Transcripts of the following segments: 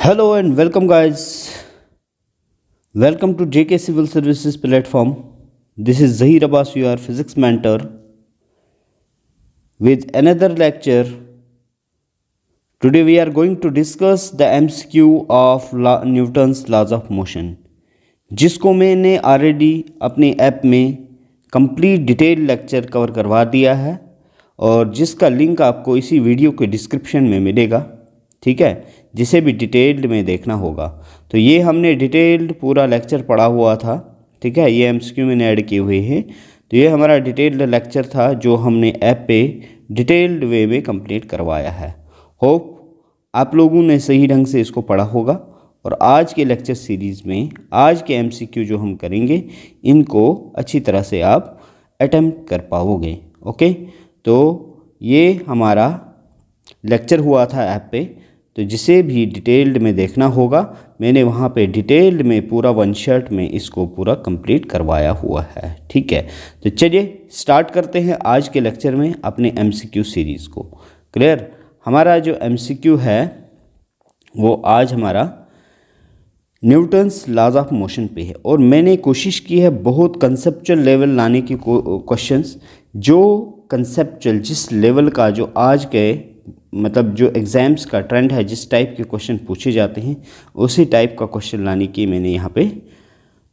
Hello and welcome, guys. Welcome to JK Civil Services platform. This is Zahir Abbas, your physics mentor, with another lecture. Today we are going to discuss the MCQ of Newton's laws of motion, जिसको मैंने already अपने app में complete detail lecture cover करवा दिया है और जिसका link आपको इसी वीडियो के डिस्क्रिप्शन में मिलेगा। ठीक है, जिसे भी डिटेल्ड में देखना होगा। तो ये हमने डिटेल्ड पूरा लेक्चर पढ़ा हुआ था। ठीक है, ये एमसीक्यू मैंने ऐड किए हुए हैं। तो ये हमारा डिटेल्ड लेक्चर था जो हमने ऐप पे डिटेल्ड वे में कंप्लीट करवाया है। होप आप लोगों ने सही ढंग से इसको पढ़ा होगा और आज के लेक्चर सीरीज़ में आज के एमसीक्यू जो हम करेंगे इनको अच्छी तरह से आप अटेम्प्ट कर पाओगे। ओके, तो ये हमारा लेक्चर हुआ था ऐप पे, तो जिसे भी डिटेल्ड में देखना होगा मैंने वहाँ पे डिटेल्ड में पूरा वन शॉट में इसको पूरा कंप्लीट करवाया हुआ है। ठीक है, तो चलिए स्टार्ट करते हैं आज के लेक्चर में अपने एमसीक्यू सीरीज़ को। क्लियर, हमारा जो एमसीक्यू है वो आज हमारा न्यूटन्स लॉज ऑफ मोशन पे है और मैंने कोशिश की है बहुत कंसेप्चुअल लेवल लाने की क्वेश्चंस, जो कंसेप्चुअल जिस लेवल का जो आज के मतलब जो एग्ज़ाम्स का ट्रेंड है, जिस टाइप के क्वेश्चन पूछे जाते हैं उसी टाइप का क्वेश्चन लाने की मैंने यहाँ पे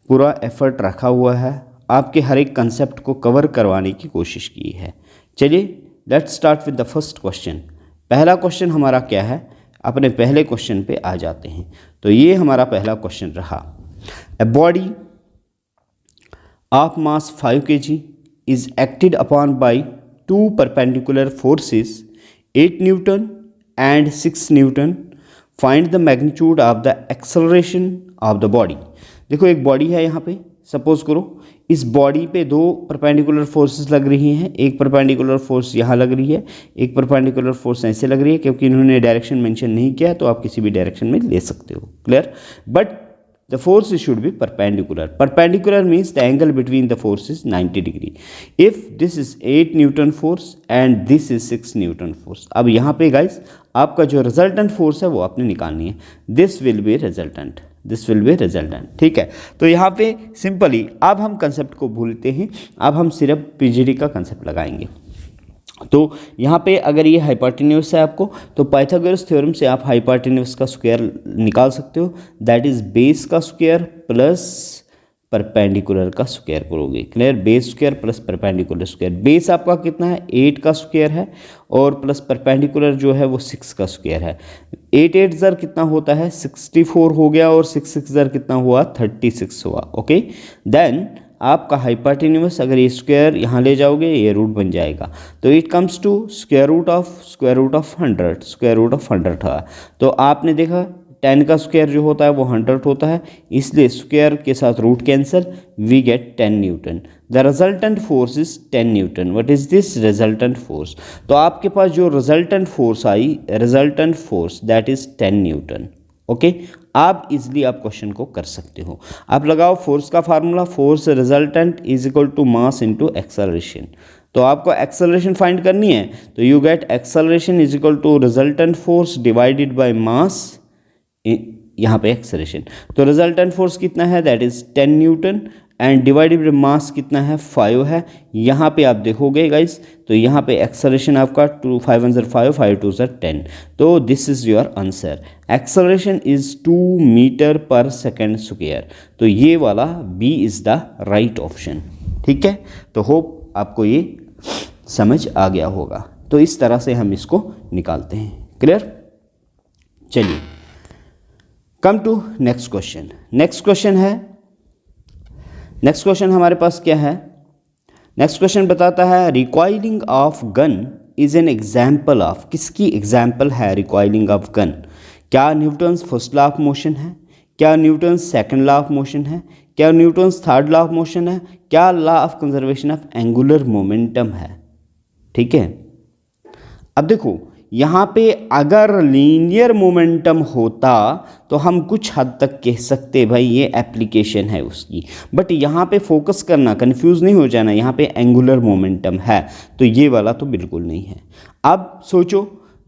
पूरा एफर्ट रखा हुआ है। आपके हर एक कंसेप्ट को कवर करवाने की कोशिश की है। चलिए let's start with the first question. पहला क्वेश्चन हमारा क्या है, अपने पहले क्वेश्चन पे आ जाते हैं। तो ये हमारा पहला क्वेश्चन रहा, a body of mass 5 kg is acted upon bye 2 perpendicular forces 8 Newton and 6 Newton. Find the magnitude of the acceleration of the body. देखो एक बॉडी है यहाँ पे, सपोज करो इस बॉडी पे 2 परपेंडिकुलर फोर्सेस लग रही हैं। एक परपेंडिकुलर फोर्स यहाँ लग रही है, एक परपेंडिकुलर फोर्स ऐसे लग रही है। क्योंकि इन्होंने डायरेक्शन मेंशन नहीं किया तो आप किसी भी डायरेक्शन में ले सकते हो। Clear, but the force should be perpendicular. Perpendicular means the angle between the forces 90 degree. If this is 8 Newton force and this is 6 Newton force, अब यहाँ पे guys आपका जो resultant force है वो आपने निकालनी है। This will be resultant. This will be resultant. ठीक है, तो यहाँ पे सिंपली अब हम कंसेप्ट को भूलते हैं, अब हम सिर्फ पीजीडी का कंसेप्ट लगाएंगे। तो यहाँ पे अगर ये हाइपोटेन्यूस है आपको, तो पाइथागोरस थ्योरम से आप हाइपोटेन्यूस का स्क्वायर निकाल सकते हो। दैट इज बेस का स्क्वायर प्लस परपेंडिकुलर का स्क्वायर करोगे। Clear, base square plus perpendicular square. Base आपका कितना है, 8 का स्क्वायर है और प्लस परपेंडिकुलर जो है वो 6 का स्क्वायर है। 8 8 ज़र कितना होता है, 64 हो गया और 6 6 ज़र कितना हुआ, 36 हुआ। ओके, देन आपका हाइपोटेन्यूस अगर ये स्क्वायर यहाँ ले जाओगे ये रूट बन जाएगा। तो it comes to square root of 100, square root of 100 था। तो आपने देखा 10 का स्क्वायर जो होता है वो 100 होता है, इसलिए स्क्वायर के साथ root cancel, we get 10 newton. The resultant force is 10 newton. What is this resultant force? तो आपके पास जो रिजल्टेंट फोर्स आई, resultant force that is 10 newton. Okay, आप इजली आप क्वेश्चन को कर सकते हो। आप लगाओ फोर्स का formula, force resultant is equal to mass into acceleration. तो आपको एक्सेलरेशन फाइंड करनी है, तो you get acceleration is equal to resultant force divided by mass, यहाँ पे एक्सेलरेशन। तो रिजल्टेंट फोर्स कितना है, that is 10 Newton and divided by mass कितना है, 5 है। यहाँ पे आप देखोगे गाइस, तो यहाँ पे एक्सेलरेशन आपका 2 5 1 5 5 2 10। तो this is your answer. Acceleration is 2 metre per second square. तो ये वाला B is the right option. ठीक है, तो होप आपको ये समझ आ गया होगा। तो इस तरह से हम इसको निकालते हैं। क्लियर, चलिए come to next question. Next question हमारे पास क्या है, नेक्स्ट क्वेश्चन बताता है recoiling of gun is an example of, किसकी एग्जाम्पल है रिकॉइलिंग ऑफ गन? क्या Newton's first law of motion है, क्या Newton's second law of motion है, क्या Newton's third law of motion है, क्या law of conservation of angular momentum है? ठीक है, अब देखो यहाँ पे अगर लीनियर मोमेंटम होता तो हम कुछ हद तक कह सकते भाई ये एप्लीकेशन है उसकी, बट यहाँ पे फोकस करना, कंफ्यूज नहीं हो जाना, यहाँ पे एंगुलर मोमेंटम है, तो ये वाला तो बिल्कुल नहीं है। अब सोचो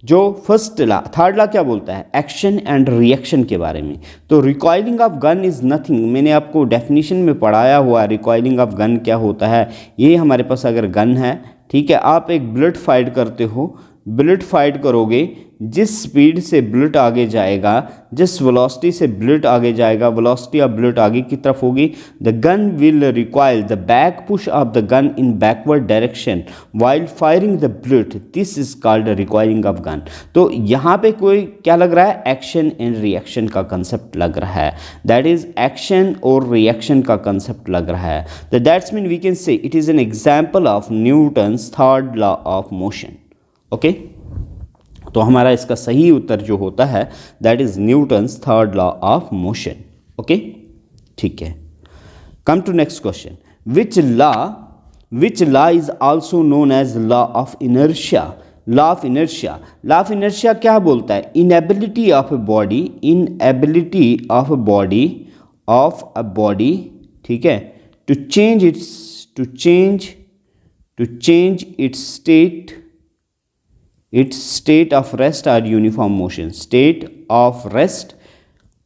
जो फर्स्ट ला, थर्ड ला क्या बोलता है, एक्शन एंड रिएक्शन के बारे में। तो recoiling of gun is nothing, मैंने आपको डेफिनेशन में पढ़ाया हुआ रिकॉइलिंग ऑफ गन क्या होता है। ये हमारे पास अगर गन है, ठीक है, आप एक बुलेट फाइट करते हो, बुलेट फाइट करोगे, जिस स्पीड से बुलेट आगे जाएगा, जिस वेलोसिटी से बुलेट आगे जाएगा, वेलोसिटी ऑफ बुलेट आगे की तरफ होगी, the gun will require the back push of the gun in backward direction while firing the bullet, this is called requiring of gun. तो यहाँ पे कोई क्या लग रहा है, एक्शन एंड रिएक्शन का कंसेप्ट लग रहा है, दैट इज एक्शन और रिएक्शन का कंसेप्ट लग रहा है। तो that's mean we can say it is an example of Newton's third law of motion. Okay, तो हमारा इसका सही उत्तर जो होता है that is Newton's third law of motion. Okay, ठीक है। Come to next question, which law is also known as law of inertia. Law of inertia, law of inertia क्या बोलता है, इनएबिलिटी ऑफ अ बॉडी, ठीक है, to change its state of rest or uniform motion, state of rest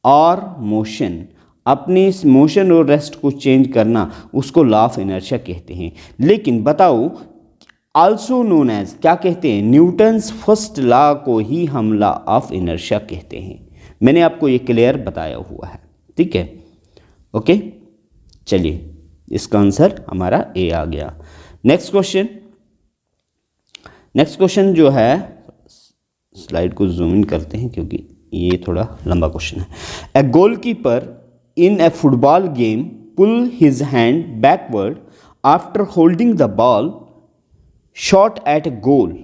और motion, अपनी इस motion और rest को चेंज करना, उसको लॉ ऑफ इनर्शिया कहते हैं। लेकिन बताओ आल्सो नोन एज क्या कहते हैं, न्यूटन्स फर्स्ट लॉ को ही हम लॉ ऑफ इनर्शिया कहते हैं। मैंने आपको ये क्लियर बताया हुआ है, ठीक है। ओके, चलिए इसका आंसर हमारा ए आ गया। नेक्स्ट क्वेश्चन जो है, स्लाइड को जूम इन करते हैं क्योंकि ये थोड़ा लंबा क्वेश्चन है। A goalkeeper in a football game pull his hand backward after holding the ball shot at a goal,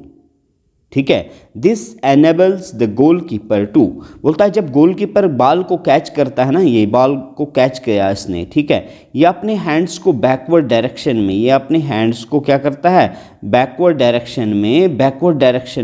ठीक है, this enables the goalkeeper to, बोलता है जब गोलकीपर बॉल को कैच करता है ना, ये बॉल को कैच किया इसने, ठीक है, ये अपने हैंड्स को बैकवर्ड डायरेक्शन में, ये अपने हैंड्स को क्या करता है, बैकवर्ड डायरेक्शन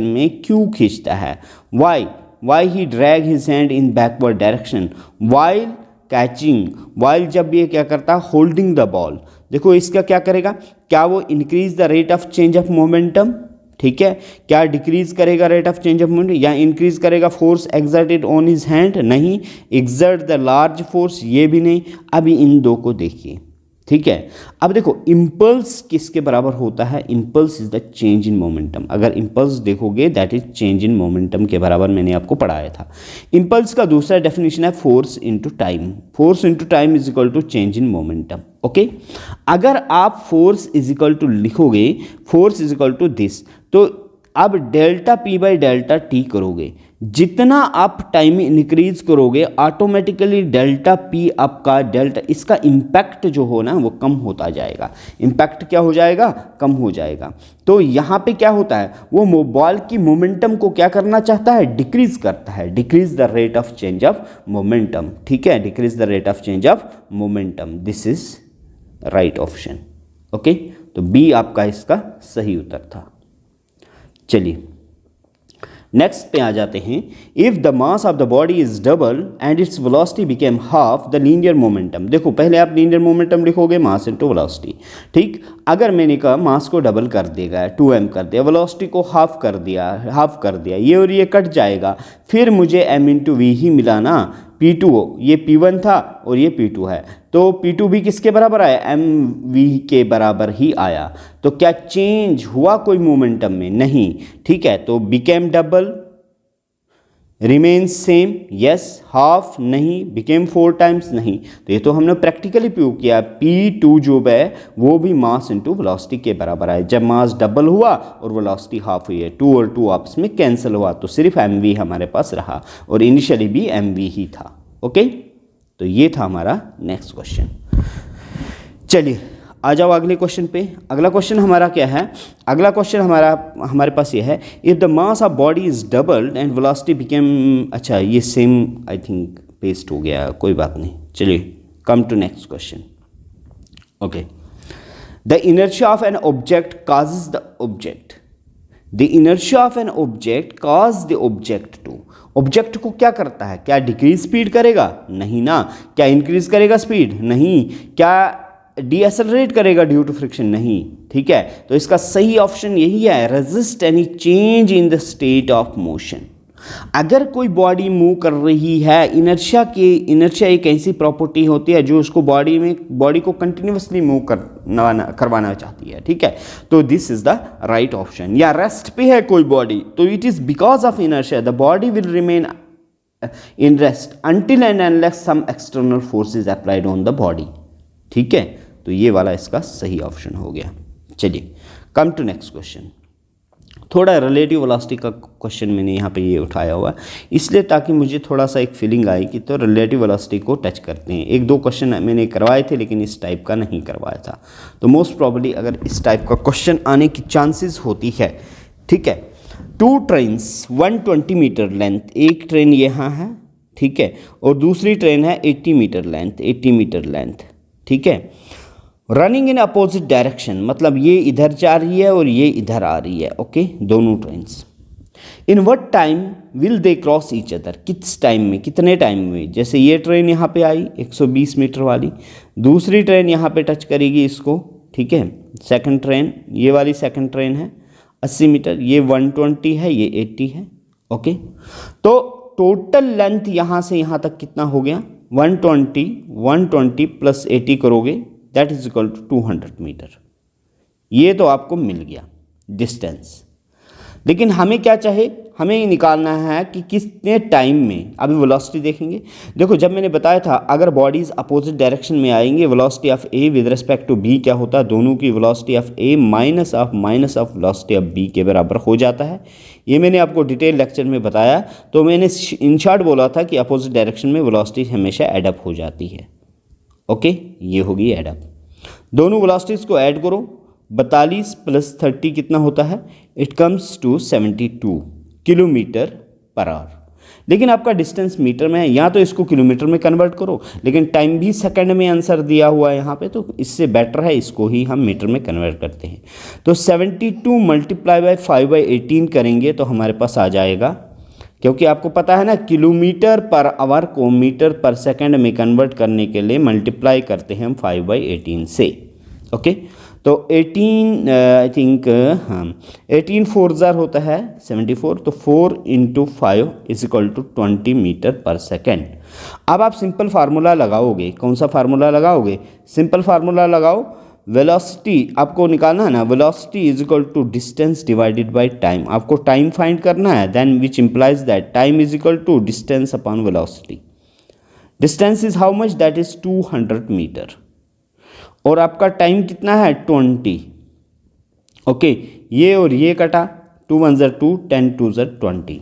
में क्यों खींचता है, why he drag his hand in backward direction while catching, while जब ये क्या करता है, होल्डिंग द बॉल। देखो इसका क्या करेगा, क्या वो increase the rate of change of momentum, ठीक है, क्या डिक्रीज करेगा rate of change of momentum, या इंक्रीज करेगा force exerted on his hand, नहीं, एक्सर्ट द लार्ज फोर्स, ये भी नहीं। अभी इन दो को देखिए, ठीक है। अब देखो इम्पल्स किसके बराबर होता है, impulse is the change in momentum. अगर इम्पल्स देखोगे that is change in momentum के बराबर, मैंने आपको पढ़ाया था। इम्पल्स का दूसरा डेफिनेशन है force into time, force into time is equal to change in momentum. Okay, अगर आप फोर्स इज इक्वल टू लिखोगे, force is equal to this, तो अब delta p by delta t करोगे, जितना आप टाइम इंक्रीज करोगे ऑटोमेटिकली डेल्टा पी आपका डेल्टा, इसका इम्पैक्ट जो हो ना वो कम होता जाएगा, इम्पैक्ट क्या हो जाएगा, कम हो जाएगा। तो यहाँ पे क्या होता है, वो बॉल की मोमेंटम को क्या करना चाहता है, डिक्रीज करता है, decrease the rate of change of momentum, ठीक है, decrease the rate of change of momentum, this is right option. Okay, तो बी आपका इसका सही उत्तर था। चलिए नेक्स्ट पे आ जाते हैं। If the mass of the body is double and its velocity became half the linear momentum, देखो पहले आप लीनियर मोमेंटम लिखोगे मास इनटू वेलोसिटी, ठीक। अगर मैंने कहा मास को डबल कर देगा, 2m कर दिया, वेलोसिटी को हाफ कर दिया, ये और ये कट जाएगा, फिर मुझे m इंटू वी ही मिला ना, P2 ये P1 था और ये P2 है, तो P2 भी किसके बराबर आया, mv के बराबर ही आया। तो क्या चेंज हुआ कोई मोमेंटम में, नहीं, ठीक है। तो became double, remains same, yes, half नहीं, बिकेम 4 टाइम्स नहीं। तो ये तो हमने प्रैक्टिकली प्रूव किया, P2 जो है वो भी मास इंटू वेलोसिटी के बराबर है। जब मास डबल हुआ और वेलोसिटी हाफ हुई है, 2 और 2 आपस में कैंसिल हुआ, तो सिर्फ mv हमारे पास रहा, और इनिशियली भी mv ही था। ओके, तो ये था हमारा नेक्स्ट क्वेश्चन। चलिए आ जाओ अगले क्वेश्चन पे। अगला क्वेश्चन हमारा क्या है, अगला क्वेश्चन हमारे पास ये है, if the mass of body is doubled and velocity became, अच्छा ये सेम आई थिंक पेस्ट हो गया, कोई बात नहीं। चलिए come to next question. Okay, the inertia of an object causes the object, the inertia of an object cause the object to, object को क्या करता है, क्या डिक्रीज स्पीड करेगा, नहीं ना, क्या इंक्रीज करेगा स्पीड, नहीं, क्या डीएसेलरेट करेगा ड्यू टू फ्रिक्शन? नहीं, ठीक है। तो इसका सही ऑप्शन यही है, resist any change in the state of motion. अगर कोई बॉडी मूव कर रही है, इनर्शिया एक ऐसी प्रॉपर्टी होती है जो उसको बॉडी को कंटिन्यूअसली मूव करवाना चाहती है, ठीक है। तो this is the right option. या रेस्ट पे है कोई बॉडी, तो it is because of inertia the body will remain in rest until and unless some external force is applied on the body, ठीक है। तो ये वाला इसका सही ऑप्शन हो गया। चलिए कम टू नेक्स्ट क्वेश्चन। थोड़ा रिलेटिव वेलोसिटी का क्वेश्चन मैंने यहाँ पे ये उठाया हुआ इसलिए ताकि मुझे थोड़ा सा एक फीलिंग आई कि तो रिलेटिव वेलोसिटी को टच करते हैं। एक दो क्वेश्चन मैंने करवाए थे लेकिन इस टाइप का नहीं करवाया था, तो मोस्ट प्रॉब्ली अगर इस टाइप का क्वेश्चन आने की चांसेस होती है, ठीक है। 2 ट्रेन्स 120 मीटर लेंथ, एक ट्रेन यहाँ है, ठीक है, और दूसरी ट्रेन है 80 मीटर लेंथ, ठीक है। रनिंग इन अपोजिट डायरेक्शन, मतलब ये इधर जा रही है और ये इधर आ रही है, ओके, दोनों trains. In what time will they cross each other, किस टाइम में, कितने टाइम में? जैसे ये ट्रेन यहाँ पे आई 120 मीटर वाली, दूसरी ट्रेन यहाँ पे टच करेगी इसको, ठीक है। सेकंड ट्रेन, ये वाली सेकंड ट्रेन है 80 मीटर, ये 120 है, ये 80 है, ओके। तो टोटल लेंथ यहाँ से यहाँ तक कितना हो गया? 120 प्लस 80 करोगे that is equal to 200 metre. ये तो आपको मिल गया डिस्टेंस। लेकिन हमें क्या चाहिए? हमें ये निकालना है कि कितने टाइम में। अभी वेलोसिटी देखेंगे। देखो जब मैंने बताया था अगर बॉडीज अपोजिट डायरेक्शन में आएंगे, velocity of A with respect to B क्या होता है? दोनों की velocity of A minus of velocity of B के बराबर हो जाता है। ये मैंने आपको डिटेल लेक्चर में बताया। तो मैंने इन शॉर्ट बोला था कि अपोजिट डायरेक्शन में वेलोसिटी हमेशा एडअप हो जाती है, ओके। ये होगी एडअप। दोनों वेलोसिटीज़ को ऐड करो, 42 प्लस 30 कितना होता है? It comes to 72 kilometre per hour. लेकिन आपका डिस्टेंस मीटर में है, या तो इसको किलोमीटर में कन्वर्ट करो, लेकिन टाइम भी सेकंड में आंसर दिया हुआ है यहाँ पे, तो इससे बेटर है इसको ही हम मीटर में कन्वर्ट करते हैं। तो 72 मल्टीप्लाई बाई 5/18 करेंगे तो हमारे पास आ जाएगा, क्योंकि आपको पता है ना किलोमीटर पर आवर को मीटर पर सेकंड में कन्वर्ट करने के लिए मल्टीप्लाई करते हैं हम 5/18 से, ओके। तो 18 आई थिंक हाँ 18 4 जार होता है 74, तो 4 × 5 is equal to 20 metre per second. अब आप सिंपल फार्मूला लगाओगे। कौन सा फार्मूला लगाओगे? सिंपल फार्मूला लगाओ। वेलोसिटी आपको निकालना है ना, velocity is equal to distance divided by time. आपको टाइम फाइंड करना है, then which implies that time is equal to distance upon velocity. Distance is how much? That is 200 metre. और आपका टाइम कितना है? 20, ओके। ये और ये कटा, 2 1 ज़र 2, 10 2 ज़र 20।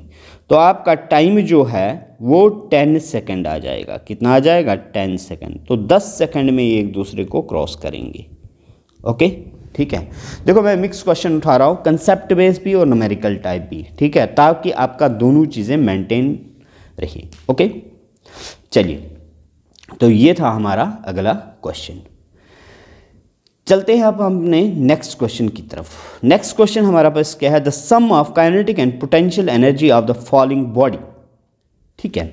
तो आपका टाइम जो है वो 10 सेकंड आ जाएगा। कितना आ जाएगा? 10 सेकंड। तो 10 सेकंड में ये एक दूसरे को क्रॉस करेंगे, ओके, ठीक है। देखो मैं मिक्स क्वेश्चन उठा रहा हूँ, कंसेप्ट बेस्ड भी और न्यूमेरिकल टाइप भी, ठीक है, ताकि आपका दोनों चीज़ें मेंटेन रही, ओके। चलिए, तो ये था हमारा अगला क्वेश्चन। चलते हैं अब हमने नेक्स्ट क्वेश्चन की तरफ। नेक्स्ट क्वेश्चन हमारा पास क्या है? The sum of kinetic and potential energy of the falling body, ठीक है।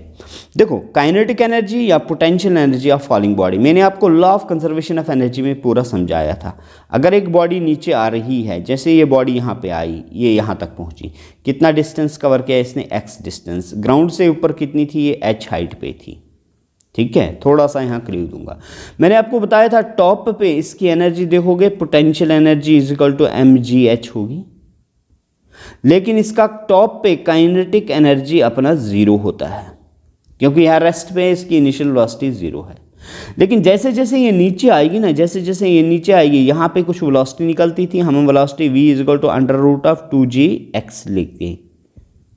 देखो काइनेटिक एनर्जी या potential energy of falling body, मैंने आपको law of conservation of energy में पूरा समझाया था। अगर एक बॉडी नीचे आ रही है, जैसे ये बॉडी यहाँ पे आई, ये यहाँ तक पहुँची, कितना डिस्टेंस कवर किया इसने? x distance. ग्राउंड से ऊपर कितनी थी? ये h हाइट पे थी, ठीक है। थोड़ा सा यहाँ क्लियर दूंगा। मैंने आपको बताया था टॉप पे इसकी एनर्जी देखोगे, potential energy is equal to mgh होगी, लेकिन इसका टॉप पे काइनेटिक एनर्जी अपना 0 होता है, क्योंकि यहाँ रेस्ट पे इसकी इनिशियल वेलोसिटी 0 है। लेकिन जैसे जैसे ये नीचे आएगी ना, जैसे जैसे ये नीचे आएगी, यहाँ पे कुछ वेलोसिटी निकलती थी, हम velocity v is equal to √2gx लिखते हैं।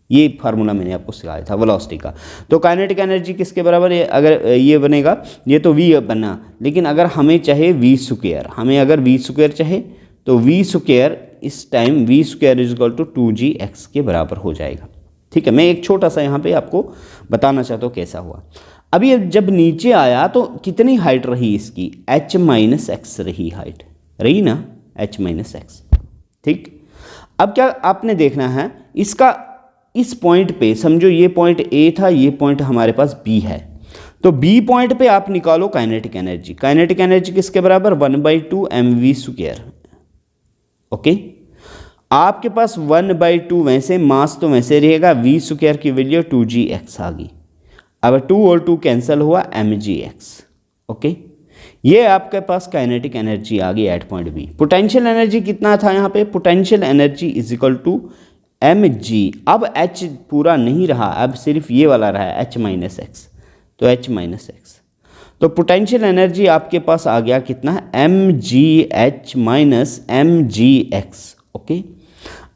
ये फार्मूला मैंने आपको सिखाया था वेलोसिटी का। तो काइनेटिक एनर्जी किसके बराबर है? अगर ये बनेगा, ये तो v बना, लेकिन अगर हमें चाहे v², हमें अगर v² चाहे तो v² इस time v² is equal to 2gx के बराबर हो जाएगा, ठीक है। मैं एक छोटा सा यहाँ पे आपको बताना चाहता हूँ कैसा हुआ। अभी जब नीचे आया तो कितनी हाइट रही इसकी? h-x रही हाइट, रही ना, h-x, ठीक। अब क्या आपने देखना है, इसका इस पॉइंट पे समझो ये पॉइंट A था, ये पॉइंट हमारे पास B है, तो बी पॉइंट पे आप निकालो काइनेटिक एनर्जी। काइनेटिक एनर्जी किसके बराबर, 1/2 mv²। ओके, आपके पास 1/2 वैसे, मास तो वैसे रहेगा, v² की वैल्यू 2gx आ गई। अब 2 और 2 कैंसिल हुआ, mgx। ओके, ये आपके पास काइनेटिक एनर्जी आ गई at point B. Potential energy कितना था यहाँ पे, potential energy is equal to mg। अब h पूरा नहीं रहा, अब सिर्फ ये वाला रहा है h-x, तो h-x। तो पोटेंशियल एनर्जी आपके पास आ गया कितना, mgh माइनस mgx। ओके,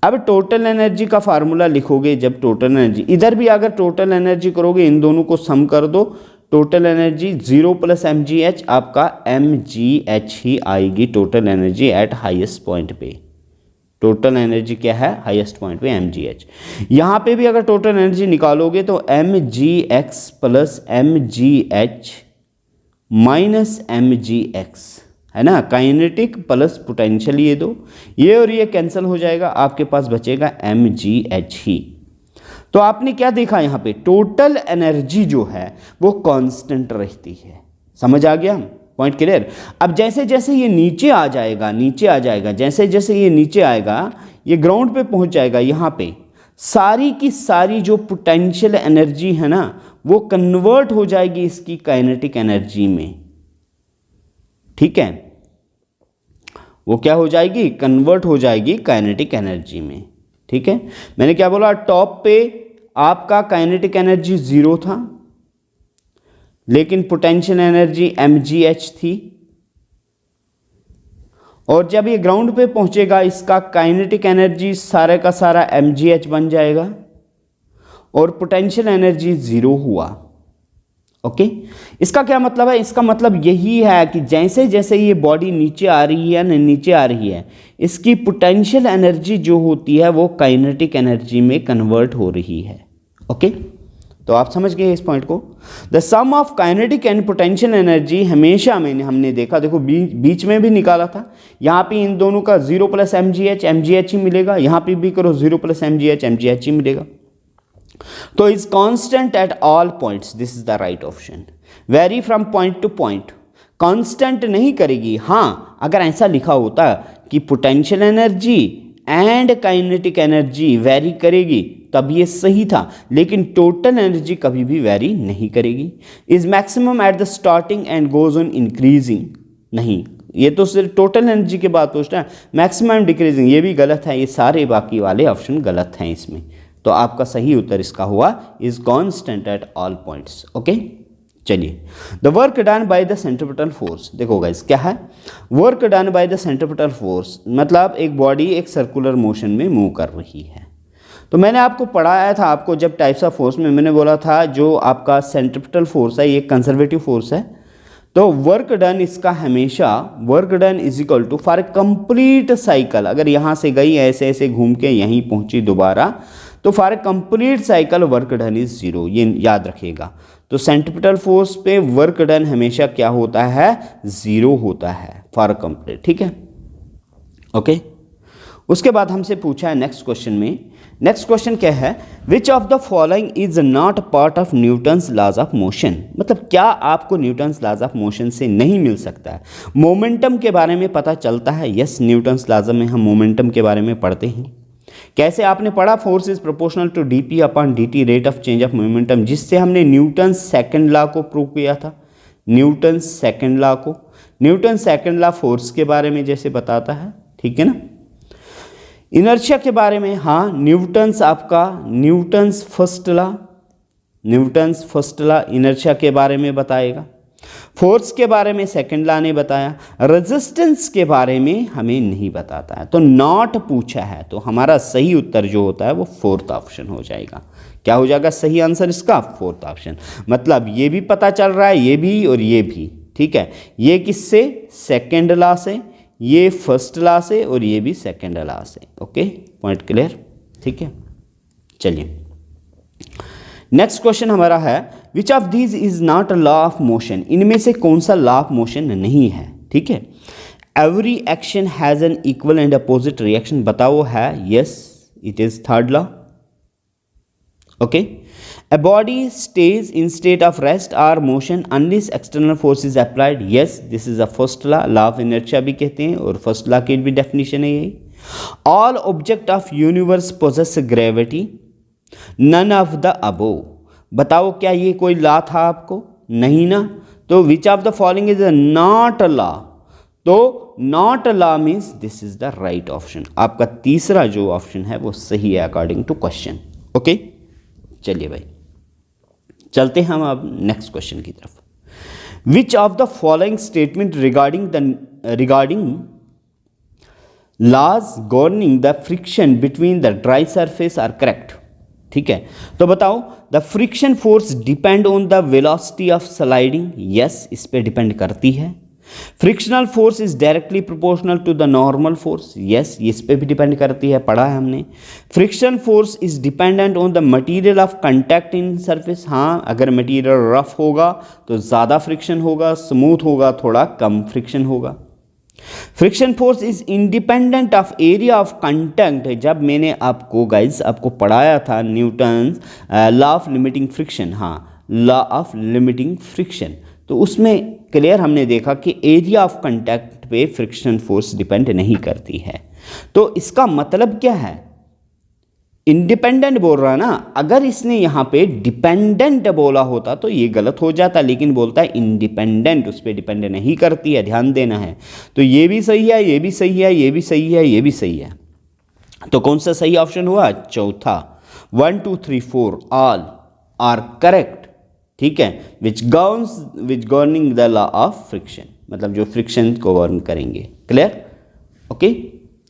अब टोटल एनर्जी का फार्मूला लिखोगे, जब टोटल एनर्जी, इधर भी अगर टोटल एनर्जी करोगे, इन दोनों को सम कर दो, टोटल एनर्जी 0 + mgh, आपका mgh ही आएगी total energy at highest point पे। टोटल एनर्जी क्या है हाईएस्ट पॉइंट पे, mgh। यहाँ पे भी अगर टोटल एनर्जी निकालोगे तो mgx + mgh माइनस mgx, है ना, काइनेटिक प्लस पोटेंशियल, ये दो, ये और ये कैंसिल हो जाएगा, आपके पास बचेगा mgh ही। तो आपने क्या देखा यहाँ पे, टोटल एनर्जी जो है वो कांस्टेंट रहती है। समझ आ गया, पॉइंट क्लियर। अब जैसे जैसे ये नीचे आ जाएगा, नीचे आ जाएगा, जैसे जैसे ये नीचे आएगा, ये ग्राउंड पे पहुंच जाएगा, यहाँ पे सारी की सारी जो पोटेंशियल एनर्जी है ना, वो कन्वर्ट हो जाएगी इसकी काइनेटिक एनर्जी में। ठीक है, वो क्या हो जाएगी, कन्वर्ट हो जाएगी काइनेटिक एनर्जी में। ठीक है, मैंने क्या बोला, टॉप पे आपका काइनेटिक एनर्जी 0 था, लेकिन पोटेंशियल एनर्जी mgh थी, और जब ये ग्राउंड पे पहुंचेगा, इसका काइनेटिक एनर्जी सारे का सारा mgh बन जाएगा, और पोटेंशियल एनर्जी 0 हुआ। ओके, इसका क्या मतलब है, इसका मतलब यही है कि जैसे जैसे ये बॉडी नीचे आ रही है ना, नीचे आ रही है, इसकी पोटेंशियल एनर्जी जो होती है वो काइनेटिक एनर्जी में कन्वर्ट हो रही है। ओके, तो आप समझ गए इस पॉइंट को। The sum of kinetic and potential energy हमेशा हमने देखा, देखो बीच में भी निकाला था, यहाँ पे इन दोनों का 0 + mgh ही मिलेगा, यहाँ पे भी करो 0 + mgh ही मिलेगा। तो is constant at all points, this is the right option. Very from point two point, constant नहीं करेगी। हाँ, अगर ऐसा लिखा होता कि potential energy and kinetic energy very करेगी, तब ये सही था, लेकिन टोटल एनर्जी कभी भी वेरी नहीं करेगी। Is maximum at the starting and goes on increasing, नहीं, ये तो सिर्फ टोटल एनर्जी के बाद पूछना है। मैक्सिमम डिक्रीजिंग, ये भी गलत है, ये सारे बाकी वाले ऑप्शन गलत हैं इसमें। तो आपका सही उत्तर इसका हुआ is constant at all points. Okay, चलिए, the work done by the centripetal force, देखो गाइस क्या है, work done by the centripetal force मतलब एक बॉडी एक सर्कुलर मोशन में मूव कर रही है। तो मैंने आपको पढ़ाया था, आपको जब टाइप्स ऑफ फोर्स में मैंने बोला था जो आपका सेंट्रीपिटल फोर्स है ये कंजर्वेटिव फोर्स है। तो वर्क डन इसका हमेशा work done is equal to for a complete cycle, अगर यहाँ से गई ऐसे ऐसे घूम के यहीं पहुंची दोबारा, तो for a complete cycle work done is 0, ये याद रखिएगा। तो सेंट्रीपिटल फोर्स पे वर्क डन हमेशा क्या होता है, 0 होता है फॉर कंप्लीट। ठीक है, ओके। उसके बाद हमसे पूछा है नेक्स्ट क्वेश्चन में, नेक्स्ट क्वेश्चन क्या है, which of the following is not part of Newton's laws of motion, मतलब क्या आपको न्यूटन्स लॉज ऑफ मोशन से नहीं मिल सकता है। मोमेंटम के बारे में पता चलता है, यस, न्यूटन्स लॉज में हम मोमेंटम के बारे में पढ़ते हैं। कैसे आपने पढ़ा, force is proportional to dp upon dt, rate of change of momentum, जिससे हमने न्यूटन सेकंड लॉ को प्रूव किया था। न्यूटन सेकंड लॉ को, न्यूटन सेकंड लॉ फोर्स के बारे में जैसे बताता है, ठीक है ना। इनर्शिया के बारे में, हाँ, न्यूटन्स आपका न्यूटन्स फर्स्ट लॉ इनर्शिया के बारे में बताएगा। फोर्स के बारे में सेकंड लॉ ने बताया, रेजिस्टेंस के बारे में हमें नहीं बताता है, तो नॉट पूछा है, तो हमारा सही उत्तर जो होता है वो फोर्थ ऑप्शन हो जाएगा। क्या हो जाएगा सही आंसर इसका, फोर्थ ऑप्शन। मतलब ये भी पता चल रहा है, ये भी और ये भी, ठीक है। ये किससे, सेकंड लॉ से, ये फर्स्ट लॉ से, और ये भी सेकंड लॉ से। ओके, पॉइंट क्लियर, ठीक है। चलिए नेक्स्ट क्वेश्चन हमारा है, which of these is not a law of motion, इनमें से कौन सा लॉ ऑफ मोशन नहीं है, ठीक है। Every action has an equal and opposite reaction, बताओ है, yes, it is third law. Okay, A body stays in state of rest or motion unless external force is applied. Yes, this is the first law, law of inertia भी कहते हैं, और first law की भी definition है यही. All object of universe possess gravity. None of the above. बताओ क्या ये कोई लॉ था आपको? नहीं ना. तो which of the following is not a law? तो not a law means this is the right option. आपका तीसरा जो ऑप्शन है वो सही है अकॉर्डिंग टू क्वेश्चन. ओके, चलिए भाई चलते हैं हम अब नेक्स्ट क्वेश्चन की तरफ. Which of the following statement regarding laws governing the friction between the dry surface are correct. ठीक है, तो बताओ the friction force depend on the velocity of sliding. Yes, इस पे डिपेंड करती है. Frictional force is directly proportional to the normal force. Yes, इस पे भी डिपेंड करती है, पढ़ा है हमने. Friction force is dependent on the material of contact in surface. हाँ, अगर मटेरियल रफ होगा तो ज़्यादा फ्रिक्शन होगा, स्मूथ होगा थोड़ा कम फ्रिक्शन होगा. Friction force is independent of area of contact. जब मैंने आपको गाइज आपको पढ़ाया था Newton law of limiting friction, हाँ लॉ ऑफ लिमिटिंग फ्रिक्शन, तो उसमें क्लियर हमने देखा कि एरिया ऑफ कंटैक्ट पे फ्रिक्शन फोर्स डिपेंड नहीं करती है. तो इसका मतलब क्या है? इंडिपेंडेंट बोल रहा है ना. अगर इसने यहाँ पे डिपेंडेंट बोला होता तो ये गलत हो जाता, लेकिन बोलता है इंडिपेंडेंट, उस पर डिपेंड नहीं करती है, ध्यान देना है. तो ये भी सही है, ये भी सही है, ये भी सही है, ये भी सही है. तो कौन सा सही ऑप्शन हुआ? चौथा. 1 2 3 4 ऑल आर करेक्ट. ठीक है, which governing the law of friction, मतलब जो फ्रिक्शन को गवर्न करेंगे. क्लियर? ओके,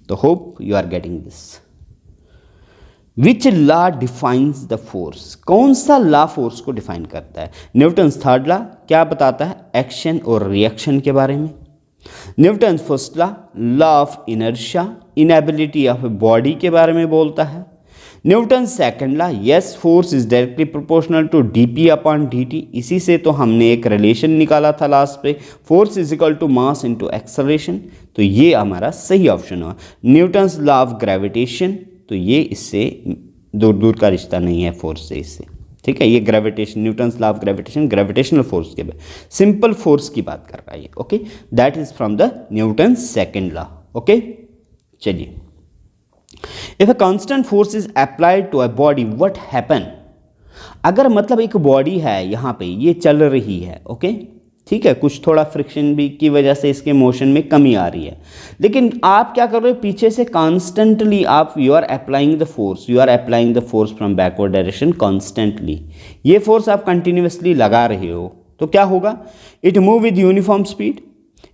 तो hope you are getting this. Which law defines the force? कौन सा लॉ फोर्स को डिफाइन करता है? न्यूटन्स थर्ड लॉ क्या बताता है? एक्शन और रिएक्शन के बारे में. Newton's first law of inertia, inability of body के बारे में बोलता है. Newton second law, yes force is directly proportional to dp upon dt. इसी से तो हमने एक रिलेशन निकाला था लास्ट पे, force is equal to mass into acceleration. तो ये हमारा सही ऑप्शन हुआ. न्यूटन्स लॉ ऑफ ग्रेविटेशन, तो ये इससे दूर दूर का रिश्ता नहीं है फोर्स से, इससे. ठीक है, ये gravitation, Newton's law of gravitation gravitational force के सिंपल फोर्स की बात कर रहा है. Okay, that is from the Newton second law. Okay, चलिए. If a constant force is applied to a body, what happen? अगर मतलब एक बॉडी है यहाँ पे, ये चल रही है, ओके ठीक है, कुछ थोड़ा फ्रिक्शन भी की वजह से इसके मोशन में कमी आ रही है, लेकिन आप क्या कर रहे हो, पीछे से कॉन्स्टेंटली आप you are applying the force from backward direction constantly. ये फोर्स आप कंटिन्यूसली लगा रहे हो, तो क्या होगा? It move with uniform speed,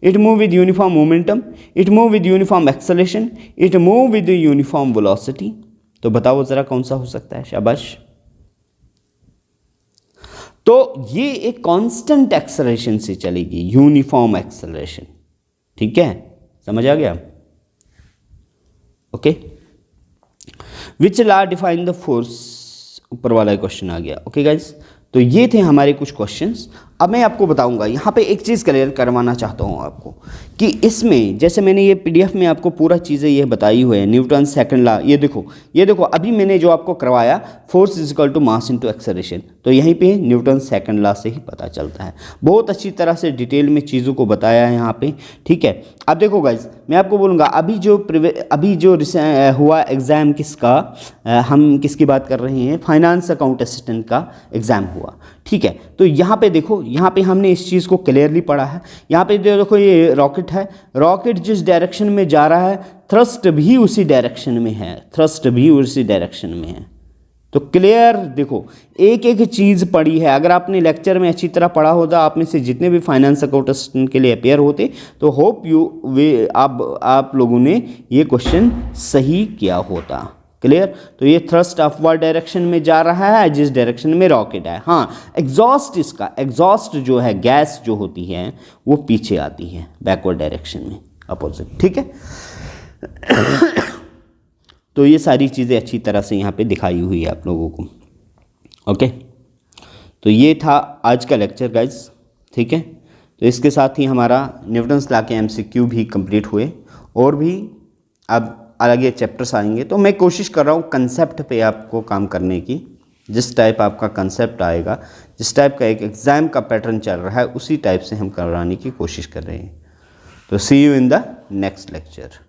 it move with uniform momentum, it move with uniform acceleration, it move with uniform velocity. तो बताओ जरा कौन सा हो सकता है? शाबाश. तो ये एक कांस्टेंट एक्सेलरेशन से चलेगी, यूनिफॉर्म एक्सेलरेशन. ठीक है, समझ आ गया? Okay. Which law define the force, ऊपर वाला क्वेश्चन आ गया. ओके गाइज, तो ये थे हमारे कुछ क्वेश्चंस. अब मैं आपको बताऊंगा, यहाँ पे एक चीज़ क्लियर करवाना चाहता हूँ आपको कि इसमें जैसे मैंने ये पीडीएफ में आपको पूरा चीज़ें ये बताई हुई है, न्यूटन सेकंड लॉ, ये देखो अभी मैंने जो आपको करवाया, force is equal to mass into acceleration, तो यहीं पे न्यूटन सेकंड लॉ से ही पता चलता है. बहुत अच्छी तरह से डिटेल में चीज़ों को बताया है यहाँ पे. ठीक है, अब देखो गाइज, मैं आपको बोलूँगा अभी जो हुआ एग्ज़ाम किसका, हम किसकी बात कर रहे हैं, फाइनेंस अकाउंट असिस्टेंट का एग्ज़ाम हुआ. ठीक है, तो यहाँ पे देखो, यहाँ पे हमने इस चीज़ को क्लियरली पढ़ा है. यहाँ पे देखो ये रॉकेट है, रॉकेट जिस डायरेक्शन में जा रहा है, थ्रस्ट भी उसी डायरेक्शन में है, तो क्लियर देखो, एक एक चीज़ पढ़ी है. अगर आपने लेक्चर में अच्छी तरह पढ़ा होता, आप में से जितने भी फाइनेंस अकाउंट असिस्टेंट के लिए अपेयर होते, तो होप आप लोगों ने ये क्वेश्चन सही किया होता. क्लियर? तो ये थ्रस्ट अपवर्ड डायरेक्शन में जा रहा है जिस डायरेक्शन में रॉकेट है. हाँ, एग्जॉस्ट जो है, गैस जो होती है वो पीछे आती है बैकवर्ड डायरेक्शन में, अपोजिट. ठीक है, तो ये सारी चीज़ें अच्छी तरह से यहाँ पे दिखाई हुई है आप लोगों को. ओके, तो ये था आज का लेक्चर गाइज. ठीक है, तो इसके साथ ही हमारा न्यूटन्स लॉ के MCQ भी कंप्लीट हुए, और भी अब अलग ये चैप्टर्स आएंगे. तो मैं कोशिश कर रहा हूँ कंसेप्ट पे आपको काम करने की. जिस टाइप आपका कंसेप्ट आएगा, जिस टाइप का एक एग्ज़ाम का पैटर्न चल रहा है, उसी टाइप से हम कराने की कोशिश कर रहे हैं। तो see you in the next lecture.